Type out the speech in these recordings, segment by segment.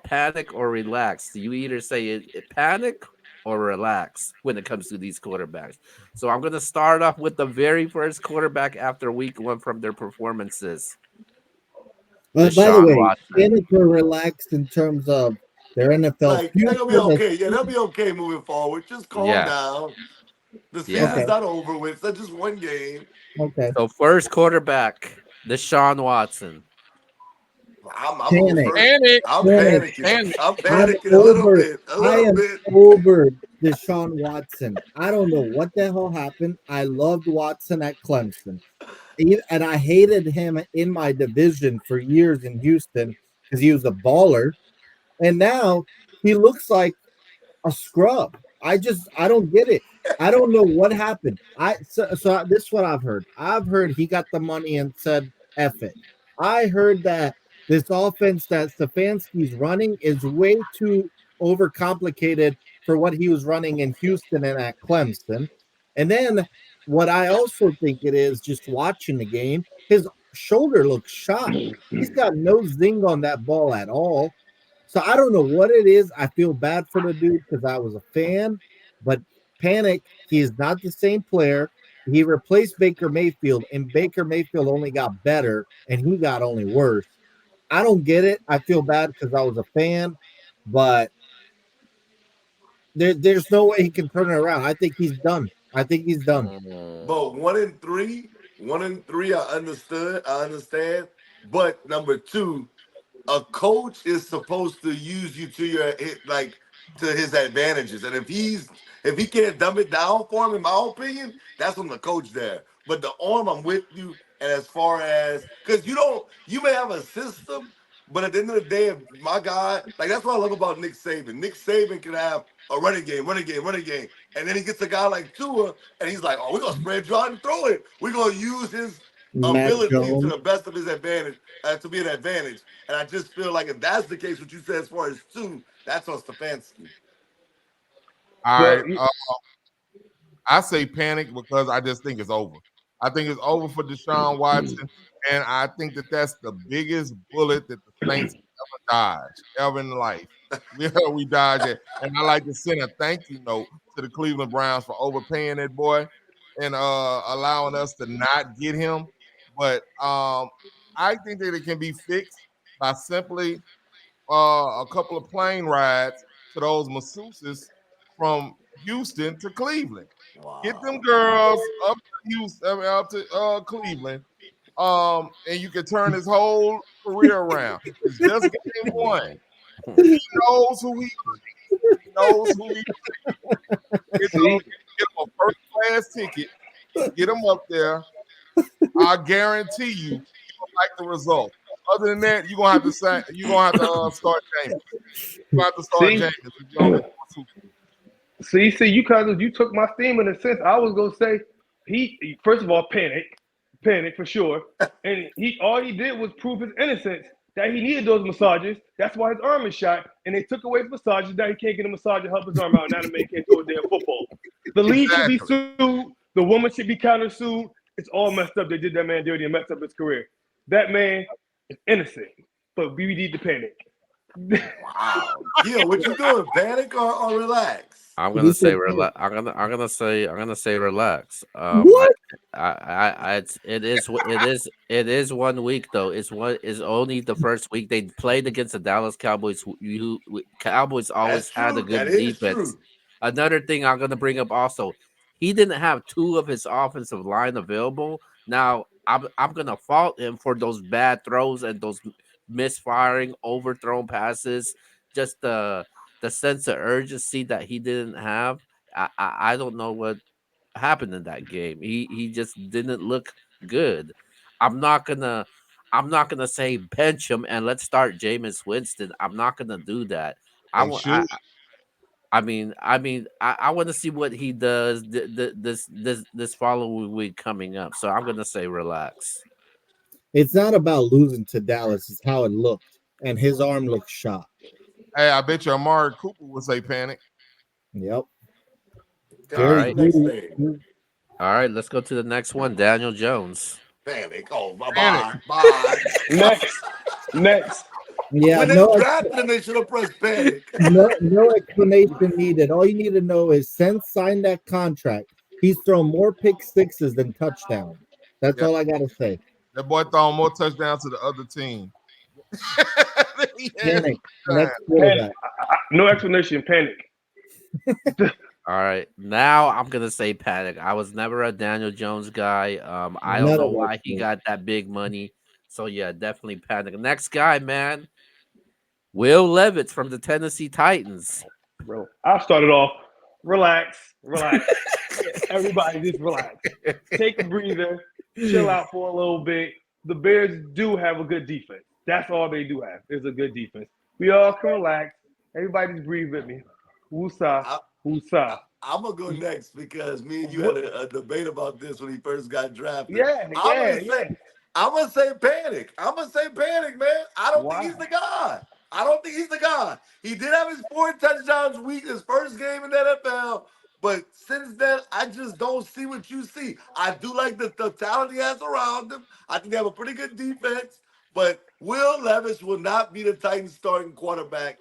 panic or relax. You either say it panic or relax when it comes to these quarterbacks. So I'm gonna start off with the very first quarterback after week one from their performances, By the Deshaun way, Watson. panic or relaxed in terms of their NFL Like they're gonna be future. okay. Yeah, they'll be okay moving forward. Just calm Yeah, down. The yeah. season's Okay, not over with. It's just one game. okay. So first quarterback, Deshaun Watson. I'm going Panic, first. Panic, I'm panic. panicking. panic. I'm I'm panicking a little over. bit. A I little am bit. over Deshaun Watson. I don't know what the hell happened. I loved Watson at Clemson. And I hated him in my division for years in Houston because he was a baller. And now he looks like a scrub. I don't get it. I don't know what happened. This is what I've heard. I've heard he got the money and said F it. I heard that this offense that Stefanski's running is way too overcomplicated for what he was running in Houston and at Clemson. And then what I also think it is, just watching the game, his shoulder looks shot. He's got no zing on that ball at all. So I don't know what it is. I feel bad for the dude because I was a fan, but panic. He is not the same player. He replaced Baker Mayfield, and Baker Mayfield only got better, and he got only worse. I don't get it. I feel bad because I was a fan, but there's no way he can turn it around. I think he's done. I think he's done. But Mm. 1 and 3, 1 and 3, I understood. I understand. But number two, a coach is supposed to use you to to his advantages. And if he can't dumb it down for him, in my opinion, that's on the coach there. But the arm, I'm with you. And as far as because you may have a system, but at the end of the day, if my guy, like that's what I love about Nick Saban. Nick Saban can have a running game, running game, running game. And then he gets a guy like Tua, and he's like, oh, we're gonna spread you out and throw it. We're gonna use his Mac ability to Jones. the best of his advantage, to be an advantage. And I just feel like if that's the case, what you said as far as two, that's on Stefanski. All Well, right. I say panic because I just think it's over. I think it's over for Deshaun Watson, and I think that that's the biggest bullet that the Saints ever dodged, ever in life. We dodged it, and I like to send a thank you note to the Cleveland Browns for overpaying that boy and allowing us to not get him. But I think that it can be fixed by simply a couple of plane rides to those masseuses from Houston to Cleveland. Get them Wow. girls up to Houston, I mean, up to Cleveland, and you can turn his whole career around. It's just game one. He knows who he knows who he see, get him a first class ticket, get him up there. I guarantee you, you'll like the result. Other than that, you're gonna have to start James. You have to start see, James if you don't get the you kind of you took my theme in a sense. I was gonna say he first of all panic for sure, and he all he did was prove his innocence that he needed those massages. That's why his arm is shot, and they took away his massages. Now he can't get a massage to help his arm out. Now the man can't throw a damn football. The league should be exactly. sued. The woman should be countersued. It's all messed up. They did that man dirty and messed up his career. That man is innocent, but we need to panic. Wow. Gil, what you doing? Panic or relax? I'm He gonna said say panic. relax. I'm gonna say relax. What? It is 1 week though. It's only the first week they played against the Dallas Cowboys. Cowboys That's always had a true. That good is defense. true. Another thing I'm gonna bring up also, he didn't have two of his offensive line available. Now I'm gonna fault him for those bad throws and those misfiring, overthrown passes. Just the sense of urgency that he didn't have. I don't know what happened in that game. He just didn't look good. I'm not gonna I'm not gonna say bench him and let's start Jameis Winston. I'm not gonna do that. I They want should. I want to see what he does this following week coming up. So I'm gonna say relax. It's not about losing to Dallas. It's how it looked, and his arm looked shot. Hey, I bet you Amari Cooper would say panic. Yep. Okay, All what's Jerry the right, next Judy. name? all right. Let's go to the next one. Daniel Jones. Panic. Oh, bye Panic. bye. Bye. Next, next. Yeah, When they no, drafted him, they should have pressed panic. no explanation needed. All you need to know is since signed that contract, he's thrown more pick sixes than touchdowns. That's Yeah, all I gotta say. that boy throwing more touchdowns to the other team. He has Panic, time. next Panic. quarterback. No explanation. Panic. All right, now I'm gonna say Panic. I was never a Daniel Jones guy. I don't None know of us why he knew. got that big money. So yeah, definitely Panic. Next guy, man, Will Levis from the Tennessee Titans. Bro, I'll start it off. Relax, relax. Everybody just relax. Take a breather, chill out for a little bit. The Bears do have a good defense. That's all they do have is a good defense. We all can relax. Everybody just breathe with me. Woosah, I, woosah. I'm gonna go next because me and you had What? a debate about this when he first got drafted. Yeah, I'm yeah, gonna say, yeah. I'm gonna say panic. I'm gonna say panic, man. I don't think Why? he's the guy. I don't think he's the guy. He did have his 4 touchdowns week, his first game in the NFL, but since then, I just don't see what you see. I do like the talent he has around him. I think they have a pretty good defense, but Will Levis will not be the Titans starting quarterback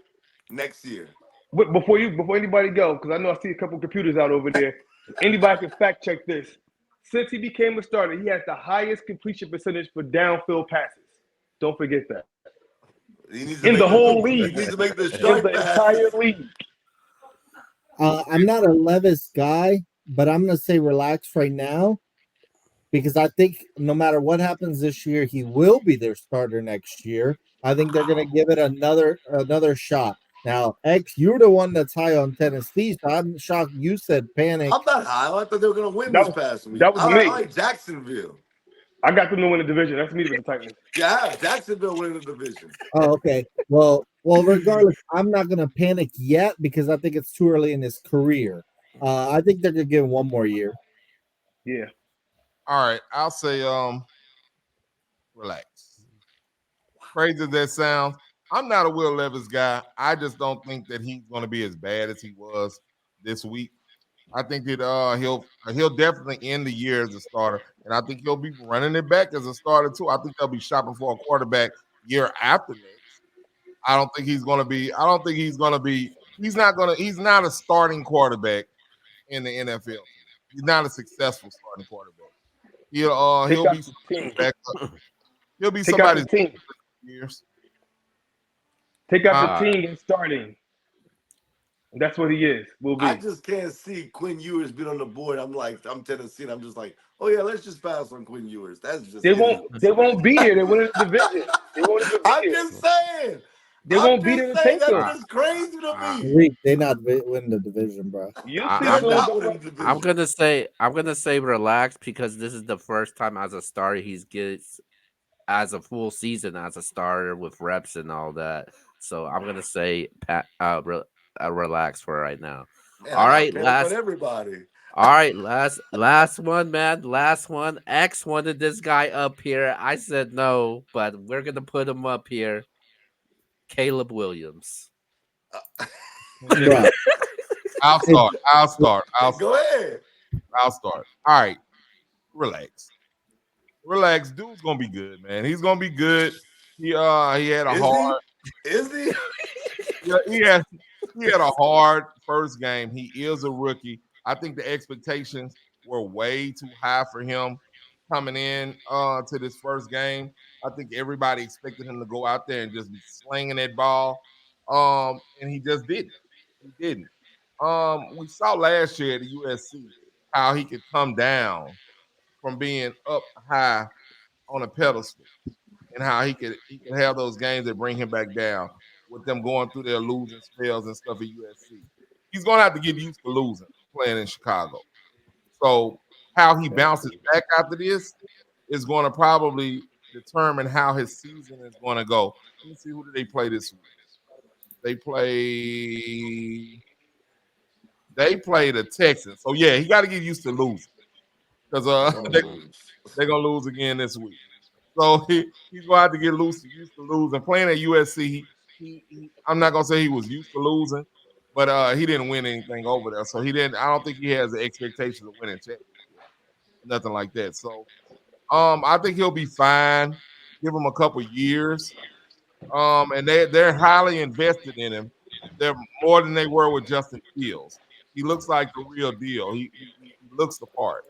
next year. Before anybody go, because I know I see a couple computers out over there. Anybody can fact check this. Since he became a starter, he has the highest completion percentage for downfield passes. Don't forget that. He needs In to the make whole he league. needs to make the In strike the entire passes. league. I'm not a Levis guy, but I'm gonna say relax right now because I think no matter what happens this year, he will be their starter next year. I think they're gonna give it another shot. Now, X, you're the one that's high on Tennessee, so I'm shocked you said panic. I'm not high. I thought they were going to win That this was past week. that was I me. like Jacksonville. I got them to win the division. That's me with the Titans. Yeah, I have Jacksonville winning the division. Oh, okay. Well, regardless, I'm not gonna panic yet because I think it's too early in his career. I think they're gonna give him one more year. Yeah. All right, I'll say relax. Crazy as that sounds, I'm not a Will Levis guy. I just don't think that he's going to be as bad as he was this week. I think that he'll definitely end the year as a starter, and I think he'll be running it back as a starter too. I think they'll be shopping for a quarterback year after next. I don't think he's going to be. I don't think he's going to be. He's not going to. He's not a starting quarterback in the NFL. He's not a successful starting quarterback. Take He'll out be the somebody's team. backup. He'll be Take out the somebody's team. years. Take out the Uh, team and starting. That's what he is. Will I be. just can't see Quinn Ewers being on the board. I'm Tennessee, and I'm just like, oh yeah, let's just pass on Quinn Ewers. That's just They won't. They idiots. won't be there. They win the division. They won't even be I'm there. just saying. They I'm won't be there just to saying. take That's them. I, just crazy to I, me. Week they not win the division, bro. You'll see They're I'm soon. gonna not Don't worry. winning the I'm division. gonna say I'm gonna say relax because this is the first time as a starter he's gets as a full season as a starter with reps and all that. So I'm gonna say relax for right now. Man, I All got right, panic on last. everybody. All right, last one, man. Last one. X wanted this guy up here. I said no, but we're gonna put him up here. Caleb Williams. Bro, I'll it, start. I'll start. Go ahead. I'll start. All right, relax. Relax. Dude's gonna be good, man. He's gonna be good. He had a Is he? hard Is he? yeah, he had a hard first game. He is a rookie. I think the expectations were way too high for him coming in to this first game. I think everybody expected him to go out there and just be slinging that ball. And he just didn't. He didn't. We saw last year at the USC how he could come down from being up high on a pedestal and how he could have those games that bring him back down with them going through their losing spells and stuff at USC. He's gonna have to get used to losing playing in Chicago. So how he bounces back after this is going to probably determine how his season is going to go. Let me see who did they play this week. They play they play the Texans. So yeah, he got to get used to losing because They're gonna lose. they're gonna lose again this week. So he's gonna have to get used to losing. Playing at USC, I'm not gonna say he was used to losing, but he didn't win anything over there. So he didn't. I don't think he has the expectations of winning championship, nothing like that. So I think he'll be fine. Give him a couple years. And they're highly invested in him. They're more than they were with Justin Fields. He looks like the real deal. He looks the part.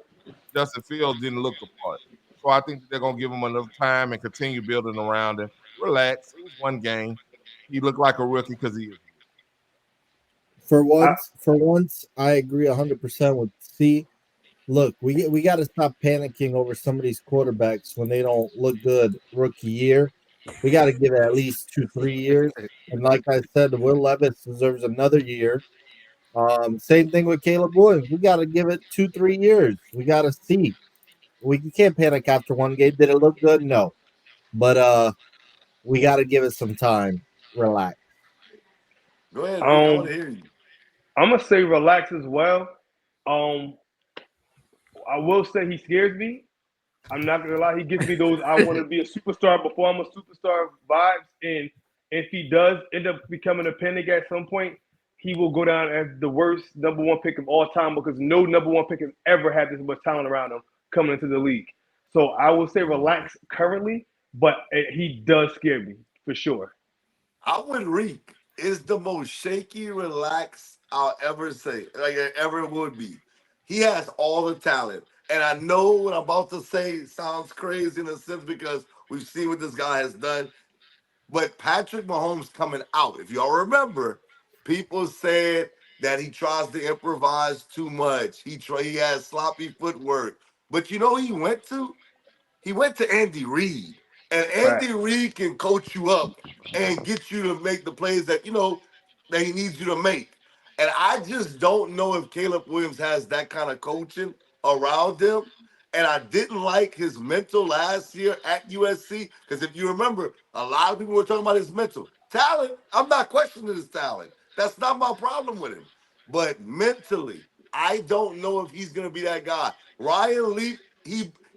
Justin Fields didn't look the part. So I think that they're gonna give him enough time and continue building around him. Relax. It was one game. He looked like a rookie because he is. I, For once, I agree 100% with C. Look, we got to stop panicking over some of these quarterbacks when they don't look good rookie year. We got to give it at least 2 3 years. And like I said, Will Levis deserves another year. Same thing with Caleb Williams. We got to give it 2 3 years. We got to see. We can't panic after one game. Did it look good? No, but we got to give it some time. Relax. Go ahead, Rick. I want um, to hear you. I'm gonna say relax as well. Um, I will say he scares me. I'm not gonna lie, he gives me those I want to be a superstar before I'm a superstar vibes. And if he does end up becoming a panic at some point, he will go down as the worst number one pick of all time because no number one pick has ever had this much talent around him coming into the league. So I will say relax currently, but he does scare me for sure. I would Reek is the most shaky, relaxed I'll ever say, like it ever would be. He has all the talent. And I know what I'm about to say sounds crazy in a sense because we've seen what this guy has done. But Patrick Mahomes coming out, if y'all remember, people said that he tries to improvise too much. He has sloppy footwork. But you know who he went to? He went to Andy Reid, and Andy Facts. Reid can coach you up and get you to make the plays that that he needs you to make. And I just don't know if Caleb Williams has that kind of coaching around him. And I didn't like his mental last year at USC because if you remember, a lot of people were talking about his mental talent. I'm not questioning his talent. That's not my problem with him. But mentally, I don't know if he's going to be that guy. Ryan Leaf,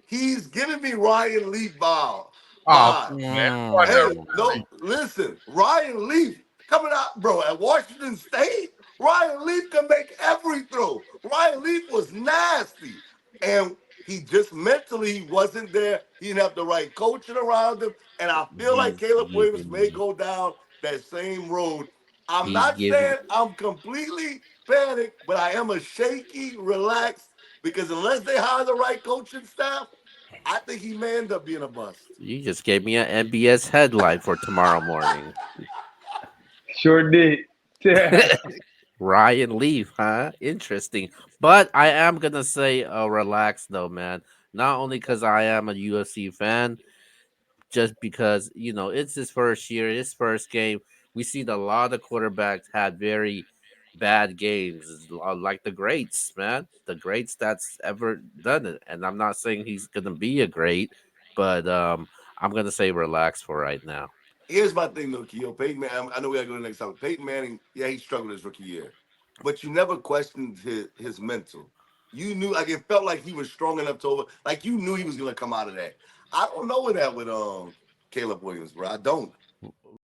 he's giving me Ryan Leaf Oh, come vibes. on, man. Everyone Hey, knows Mm. no, listen, Ryan Leaf coming out, bro, at Washington State. Ryan Leaf can make every throw. Ryan Leaf was nasty. And he just mentally he wasn't there. He didn't have the right coaching around him. And I feel like He's Caleb Williams giving may me. go down that same road. I'm He's not giving. saying I'm completely panicked, but I am a shaky, relaxed, because unless they hire the right coaching staff, I think he may end up being a bust. You just gave me an MBS headline for tomorrow morning. Sure did. Yeah. Ryan Leaf, huh? Interesting. But I am gonna say relax though, man. Not only because I am a UFC fan, just because it's his first year, his first game. We seen a lot of quarterbacks had very bad games, like the greats, man, the greats that's ever done it. And I'm not saying he's gonna be a great, but I'm gonna say relax for right now. Here's my thing, though, Keo. Peyton Manning, I know we got to go to the next topic. Peyton Manning, yeah, he struggled his rookie year, but you never questioned his mental. You knew, like, it felt like he was strong enough to like, you knew he was going to come out of that. I don't know that with Caleb Williams, bro. I don't.